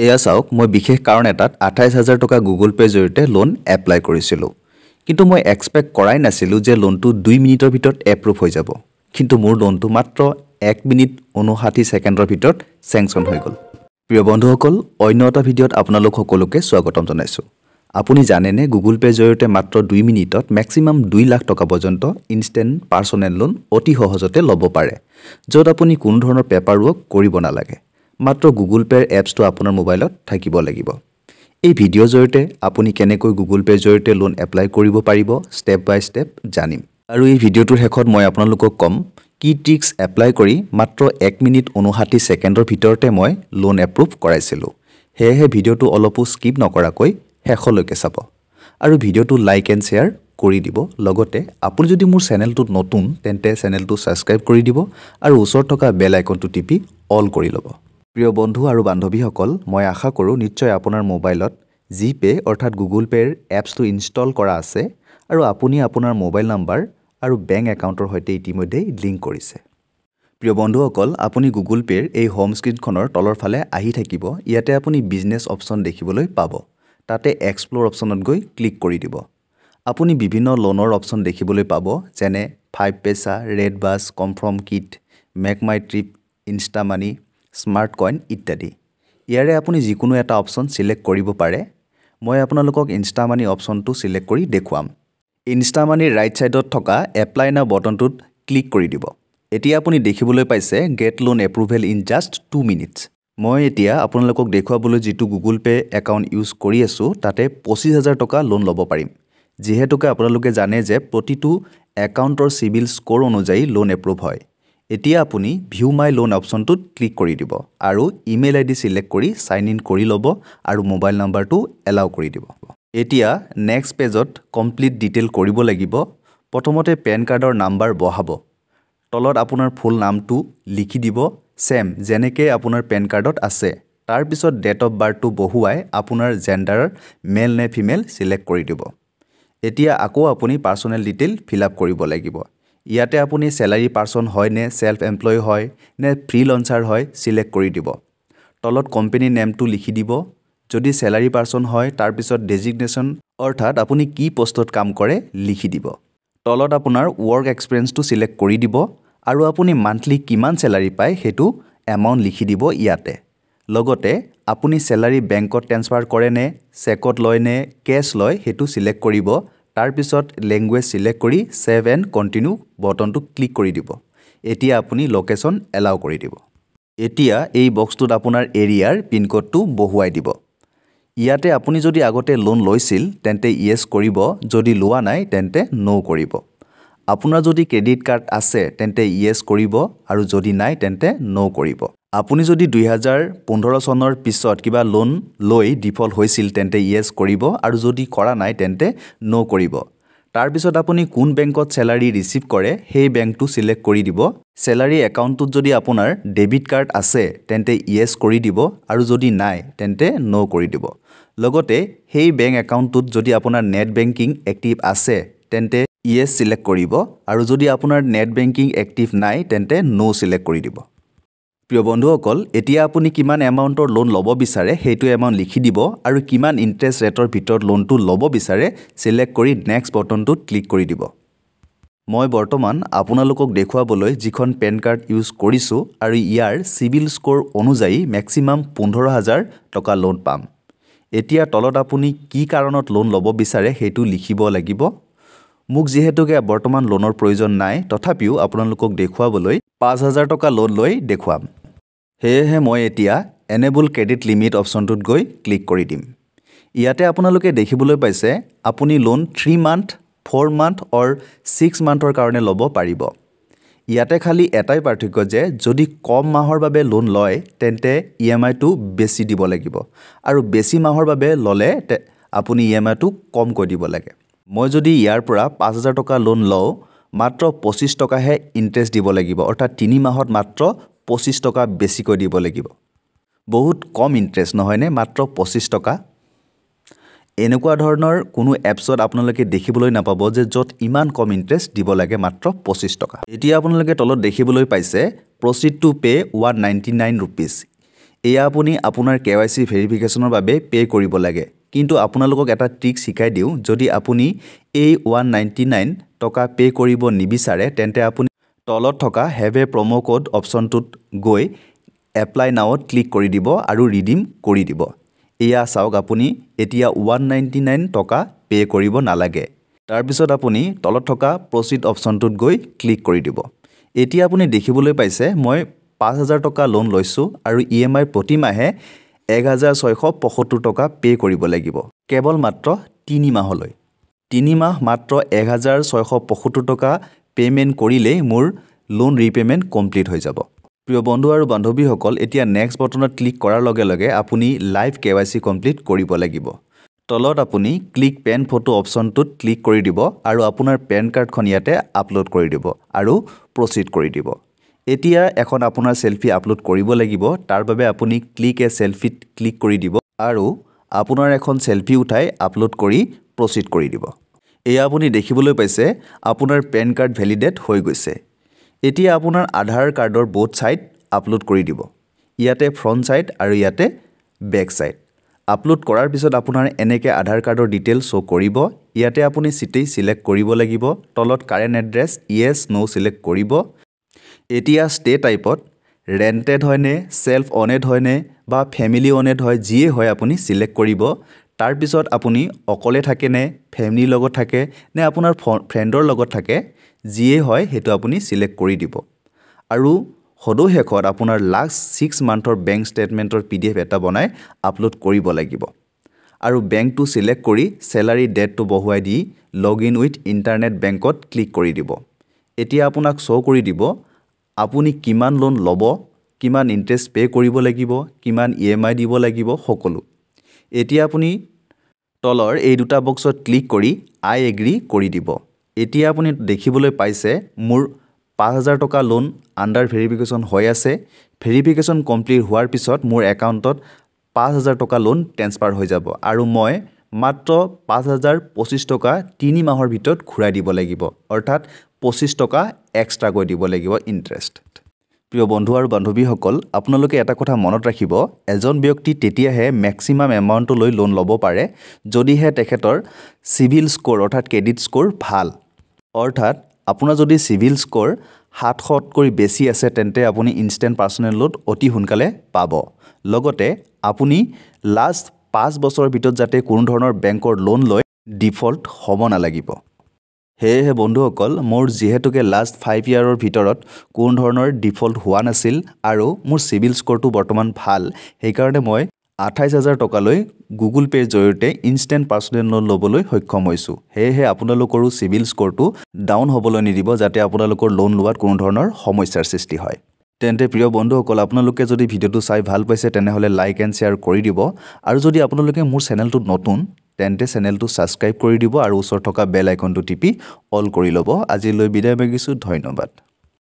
এয়া চাওক মই বিশেষ কাৰণ এটাত 28000 টকা গুগল পে জৰিয়তে লোন এপ্লাই কৰিছিলো কিন্তু মই এক্সপেক্ট কৰাই নাছিলো যে লোনটো 2 মিনিটৰ ভিতৰত এপ্ৰুভ হৈ যাব কিন্তু মোৰ লোনটো মাত্ৰ 1 মিনিট 59 ছেকেণ্ডৰ ভিতৰত স্যাংচন হৈ গল প্ৰিয় বন্ধুসকল অন্য এটা ভিডিঅত আপোনালোক সকলোকে স্বাগতম জনাইছো আপুনি জানেনে গুগল পে জৰিয়তে মাত্ৰ 2 মিনিটত ম্যাক্সিমাম 2 লাখ টকা পৰ্যন্ত ইনষ্টেন্ট পাৰ্সোনেল লোন অতি সহজতে ল'ব পাৰে যত আপুনি কোনো ধৰণৰ পেপাৰ ৱৰ্ক কৰিব নালাগে মাত্ৰ গুগল পে এপছটো আপোনাৰ মোবাইলত থাকিব লাগিব এই ভিডিঅ জৰিয়তে আপুনি কেনেকৈ গুগল পে জৰিয়তে লোন এপ্লাই কৰিব পাৰিব ষ্টেপ বাই ষ্টেপ জানিম আৰু এই ভিডিঅটোৰ শেষত মই আপোনালোকক কম কি ট্ৰিক্স এপ্লাই কৰি মাত্ৰ 1 মিনিট 59 ছেকেণ্ডৰ ভিতৰতে মই লোন এপ্ৰুভ কৰাইছিলো হেহে ভিডিঅটো অলপো স্কিপ নকৰাকৈ শেষলৈকে চাব আৰু ভিডিঅটো লাইক এণ্ড শেয়াৰ কৰি দিব লগতে আপুনি যদি মোৰ চেনেলটোত নতুন তেন্তে চেনেলটো সাবস্ক্ৰাইব কৰি দিব আৰু ওচৰত থকা বেল আইকনটো টিপি অল কৰি ল'ব প্ৰিয় বন্ধু আৰু বান্ধৱীসকল মই আশা কৰো নিশ্চয় আপোনাৰ মোবাইলত Gpay অৰ্থাৎ গুগল পেৰ এপছটো ইনষ্টল কৰা আছে আৰু আপুনি আপোনাৰ মোবাইল নম্বৰ আৰু বেংক একাউণ্টৰ সৈতে ইতিমধ্যে লিংক কৰিছে প্ৰিয় বন্ধুসকল আপুনি গুগল পেৰ এই হোম স্ক্ৰিনখনৰ তলৰ ফালে আহি থাকিব ইয়াতে আপুনি বিজনেছ অপচন দেখিবলৈ পাব তাতে এক্সপ্লোৰ অপচনত গৈ ক্লিক কৰি দিব আপুনি বিভিন্ন লোনৰ অপচন দেখিবলৈ পাব যেনে 5 পেছা redBus ConfirmTkt MakeMyTrip InstaMoney SmartCoin ইত্যাদি ইয়াৰে আপুনি যিকোনো এটা অপচন সিলেক্ট কৰিব পাৰে মই আপোনালোকক ইনষ্টা মানি অপচনটো সিলেক্ট কৰি দেখুৱাম ইনষ্টা মানিৰ ৰাইট সাইডত থকা এপ্লাই নাও বটনটোত ক্লিক কৰি দিব এতিয়া আপুনি দেখিবলৈ পাইছে get loan approval in just 2 minutes মই এতিয়া আপোনালোকক দেখুৱাবলৈ যেটো গুগল পে একাউণ্ট ইউজ কৰি আছো তাতে 25000 টকা লোন ল'ব পাৰিম যেহেতুকে আপোনালোকে জানে যে প্ৰতিটো একাউণ্টৰ সিবিল স্কোৰ অনুযায়ী লোন এপ্ৰুভ হয় এতিয়া আপুনি ভিউ মাই লোন অপচনটোত ক্লিক কৰি দিব আৰু ইমেইল আইডি সিলেক্ট কৰি সাইন ইন কৰি ল'ব আৰু মোবাইল নম্বৰটো এলাউ কৰি দিব এতিয়া নেক্সট পেজত কমপ্লিট ডিটেইল কৰিব লাগিব প্ৰথমতে পেন কাৰ্ডৰ নম্বৰ বহাব তলত আপোনাৰ ফুল নামটো লিখি দিব সেম যেনেকৈ আপোনাৰ পেন কাৰ্ডত আছে তাৰ পিছত ডেট অফ বাৰ্থটো বহুৱাই আপোনাৰ জেন্ডাৰ মেল নে ফিমেল সিলেক্ট কৰি দিব এতিয়া আকৌ আপুনি পাৰ্সোনেল ডিটেইল ফিল আপ কৰিব লাগিব ইয়াতে আপুনি স্যালাৰি পাৰ্সন হয় নে সেলফ এমপ্লয় হয় নে ফ্ৰীলান্সাৰ হয় সিলেক্ট কৰি দিব তলত কোম্পানী নেমটো লিখি দিব যদি স্যালাৰি পাৰ্সন হয় তাৰ পিছত ডেজিগনেশন অৰ্থাৎ আপুনি কি পোষ্টত কাম কৰে লিখি দিব তলত আপোনাৰ ওয়াৰ্ক এক্সপেৰিয়েন্সটো সিলেক্ট কৰি দিব আৰু আপুনি মান্থলি কিমান স্যালাৰি পায় হেতু এমাউন্ট লিখি দিব ইয়াতে লগতে আপুনি স্যালাৰি বেংকত ট্ৰান্সফাৰ কৰে নে চেকত লয় নে কেশ লয় হেতু সিলেক্ট কৰিব তাৰ পিছত ল্যাঙ্গুৱেজ সিলেক্ট কৰি সেভ এণ্ড কন্টিনিউ বটনটো ক্লিক কৰি দিব এতিয়া আপুনি লোকেশন এলাউ কৰি দিব এতিয়া এই বক্সটোত আপোনাৰ এৰিয়াৰ পিন কোডটো বহুৱাই দিব ইয়াতে আপুনি যদি আগতে লোন লৈছিল তেন্তে ইয়েস কৰিব যদি লোৱা নাই তেন্তে নো কৰিব আপোনাৰ যদি ক্ৰেডিট কাৰ্ড আছে তেন্তে ইয়েস কৰিব আৰু যদি নাই তেন্তে নো কৰিব আপুনি যদি 2015 চনৰ পিছত কিবা লোন লৈ ডিফল্ট হৈছিল তেন্তে ইয়েস কৰিব আৰু যদি কৰা নাই তেন্তে নো কৰিব তাৰ পিছত আপুনি কোন বেংকত স্যালাৰি ৰিসিভ কৰে সেই বেংকটো সিলেক্ট কৰি দিব স্যালাৰি একাউণ্টত যদি আপোনাৰ ডেবিট কাৰ্ড আছে তেন্তে ইয়েস কৰি দিব আৰু যদি নাই তেন্তে নো কৰি দিব লগতে সেই বেংক একাউণ্টত যদি আপোনাৰ নেট বেংকিং এক্টিভ আছে তেন্তে ইয়েস সিলেক্ট কৰিব আৰু যদি আপোনাৰ নেট বেংকিং এক্টিভ নাই তেন্তে নো সিলেক্ট কৰি দিব প্ৰিয় বন্ধুসকল এতিয়া আপুনি কিমান এমাউন্টৰ লোন ল'ব বিচাৰে হেতু এমাউন্ট লিখি দিব আৰু কিমান ইন্টাৰেষ্ট ৰেটৰ ভিতৰত লোনটো ল'ব বিচাৰে সিলেক্ট কৰি নেক্সট বটনটোত ক্লিক কৰি দিব মই বৰ্তমান আপোনালোকক দেখুৱাবলৈ যিখন পেন কাৰ্ড ইউজ কৰিছো আৰু ইয়াৰ সিবিল স্কোৰ অনুযায়ী ম্যাক্সিমাম 15000 টকা লোন পাম এতিয়া তলত আপুনি কি কাৰণত লোন ল'ব বিচাৰে হেতু লিখিব লাগিব মোক যেহেতুকে বৰ্তমান লোনৰ প্ৰয়োজন নাই তথাপিও আপোনালোকক দেখুৱাবলৈ 5000 টকা লোন লৈ দেখুৱাম হেহে মই এতিয়া এনেবল ক্ৰেডিট লিমিট অপচনটোত গৈ ক্লিক কৰি দিম ইয়াতে আপোনালোকে দেখিবলৈ পাইছে আপুনি লোন 3 মান্থ 4 মান্থ অৰ 6 মান্থৰ কাৰণে ল'ব পাৰিব ইয়াতে খালি এটাই পাৰ্থক্য যে যদি কম মাহৰ বাবে লোন লয় তেন্তে ইএমআই টো বেছি দিব লাগিব আৰু বেছি মাহৰ বাবে ললে আপুনি ইএমআই টো কম কৰি দিব লাগে মই যদি ইয়াৰ পৰা 5000 টকা লোন লও মাত্ৰ 25 টকাহে ইন্টাৰেষ্ট দিব লাগিব অৰ্থাৎ 3 মাহত মাত্ৰ 25 টকা বেছি কৰি দিব লাগিব বহুত কম ইন্টাৰেষ্ট নহয়নে মাত্ৰ 25 টকা এনেকুৱা ধৰণৰ কোনো এপছত আপোনালোকে দেখিবলৈ নাপাব যে যত ইমান কম ইন্টাৰেষ্ট দিব লাগে মাত্ৰ 25 টকা এতিয়া আপোনালোকে তলত দেখিবলৈ পাইছে proceed to pay 199 rupees এয়া আপুনি আপোনাৰ KYC ভেৰিফিকেশ্যনৰ বাবে পে কৰিব লাগে কিন্তু আপোনালোকক এটা ট্ৰিক শিকাই দিওঁ যদি আপুনি এই 199 টকা পে কৰিব নিবিচাৰে তেন্তে আপুনি তলত থকা হেভ এ প্ৰমো কোড অপশ্যনটোত গৈ এপ্লাই নাওত ক্লিক কৰি দিব আৰু ৰিডিম কৰি দিব এয়া চাওক আপুনি এতিয়া 199 টকা পে কৰিব নালাগে তাৰ পিছত আপুনি তলত থকা প্ৰচিড অপশ্যনটোত গৈ ক্লিক কৰি দিব এতিয়া আপুনি দেখিবলৈ পাইছে মই 5000 টকা লোন লৈছো আৰু EMI প্ৰতি মাহে 1675 টকা পে কৰিব লাগিব কেৱল মাত্ৰ 3 মাহলৈ 3 মাহ মাত্ৰ 1675 টকা পেমেন্ট কৰিলে মোৰ লোন ৰিপেমেন্ট কমপ্লিট হৈ যাব প্ৰিয় বন্ধু আৰু বান্ধৱীসকল এতিয়া নেক্সট বটনত ক্লিক কৰাৰ লগে লগে আপুনি লাইভ KYC কমপ্লিট কৰিব লাগিব তলত আপুনি ক্লিক পেন ফটো অপশ্যনটোত ক্লিক কৰি দিব আৰু আপোনাৰ পেন কাৰ্ডখন ইয়াতে আপলোড কৰি দিব আৰু প্ৰচিড কৰি দিব এতিয়া এখন আপোনাৰ সেলফি আপলোড কৰিব লাগিব তাৰ বাবে আপুনি ক্লিক এ সেলফিত ক্লিক কৰি দিব আৰু আপোনাৰ এখন সেলফি উঠাই আপলোড কৰি প্ৰচিড কৰি দিব এয়া আপুনি দেখিবলৈ পাইছে আপোনাৰ পেন কাৰ্ড ভ্যালিডেট হৈ গৈছে এতিয়া আপোনাৰ আধাৰ কাৰ্ডৰ বোথ সাইড আপলোড কৰি দিব ইয়াতে ফ্ৰন্ট সাইড আৰু ইয়াতে বেক সাইড আপলোড কৰাৰ পিছত আপোনাৰ এনেকে আধাৰ কাৰ্ডৰ ডিটেইলছ শো কৰিব ইয়াতে আপুনি সিটি সিলেক্ট কৰিব লাগিব তলত কাৰেন্ট এড্ৰেছ ইয়েস নো সিলেক্ট কৰিব এতিয়া ষ্টে টাইপত ৰেন্টেড হয়নে সেলফ অনেড হয়নে বা ফ্যামিলি অনেড হয় যিয়ে হয় আপুনি সিলেক্ট কৰিব তাৰ পিছত আপুনি অকলে থাকে নে ফ্যামিলিৰ লগত থাকে নে আপোনাৰ ফ্ৰেণ্ডৰ লগত থাকে যিয়ে হয় হেতু আপুনি সিলেক্ট কৰি দিব আৰু হদো হেখত আপোনাৰ লাষ্ট 6 মান্থৰ বেংক ষ্টেটমেন্টৰ PDF এটা বনাই আপলোড কৰিব লাগিব আৰু বেংকটো সিলেক্ট কৰি স্যালাৰি ডেটটো বহুৱাই দি লগইন উইথ ইন্টাৰনেট বেংকত ক্লিক কৰি দিব এতিয়া আপোনাক শো কৰি দিব আপুনি কিমান লোন লব কিমান ইন্টাৰেষ্ট পে কৰিব লাগিব কিমান EMI দিব লাগিব সকলো এতিয়া আপুনি তলৰ এই দুটা বক্সত ক্লিক কৰি আই এগ্ৰি কৰি দিব এতিয়া আপুনি দেখিবলৈ পাইছে মোৰ 5000 টকা লোন আন্ডাৰ ভেৰিফিকেশন হৈ আছে ভেৰিফিকেশন কমপ্লিট হোৱাৰ পিছত মোৰ একাউণ্টত 5000 টকা লোন ট্ৰান্সফাৰ হৈ যাব আৰু মই মাত্ৰ 5025 টকা 3 মাহৰ ভিতৰত ঘূৰাই দিব লাগিব অৰ্থাৎ 25 টকা এক্সট্ৰা গৈ দিব লাগিব ইন্টাৰেষ্ট প্ৰিয় বন্ধু আৰু বান্ধৱীসকল আপোনালোকে এটা কথা মনত ৰাখিব এজন ব্যক্তি তেতিয়াহে ম্যাক্সিমাম এমাউন্ট লৈ লোন ল'ব পাৰে যদিহে তেখেতৰ সিভিল স্কোৰ অৰ্থাৎ ক্ৰেডিট স্কোৰ ভাল অৰ্থাৎ আপোনাৰ যদি সিভিল স্কোৰ 700 কৈ বেছি আছে তেন্তে আপুনি ইনস্ট্যান্ট পাৰ্সোনেল লোন অতি সোনকালে পাব লগতে আপুনি লাষ্ট 5 বছৰৰ ভিতৰত যাতে কোনো ধৰণৰ বেংকৰ লোন লৈ ডিফল্ট হ'ব নালাগিব হে বন্ধুসকল মোৰ যেহেতুকে লাষ্ট 5 ইয়াৰৰ ভিতৰত কোন ধৰণৰ ডিফল্ট হোৱা নাছিল আৰু মোৰ সিভিল স্কোৰটো বৰ্তমান ভাল সেই কাৰণে মই 28000 টকা লৈ গুগল পে জৰিয়তে ইনস্ট্যান্ট পাৰ্সোনেল লোন লবলৈ সক্ষম হৈছো হে আপোনালোকৰ সিভিল স্কোৰটো ডাউন হ'বলৈ নিদিব যাতে আপোনালোকৰ লোন লোৱাত কোনো ধৰণৰ সমস্যাৰ সৃষ্টি হয় তেন্তে প্ৰিয় বন্ধুসকল আপোনালোকে যদি ভিডিওটো চাই ভাল পাইছে তেনেহলে লাইক এণ্ড শেয়াৰ কৰি দিব আৰু যদি আপোনালোকে মোৰ চেনেলটোত নতুন তেন্তে চেনেলটো সাবস্ক্ৰাইব কৰি দিব আৰু ওচৰত থকা বেল আইকনটো টিপি অল কৰি ল'ব আজিলৈ বিদায় মাগিছো ধন্যবাদ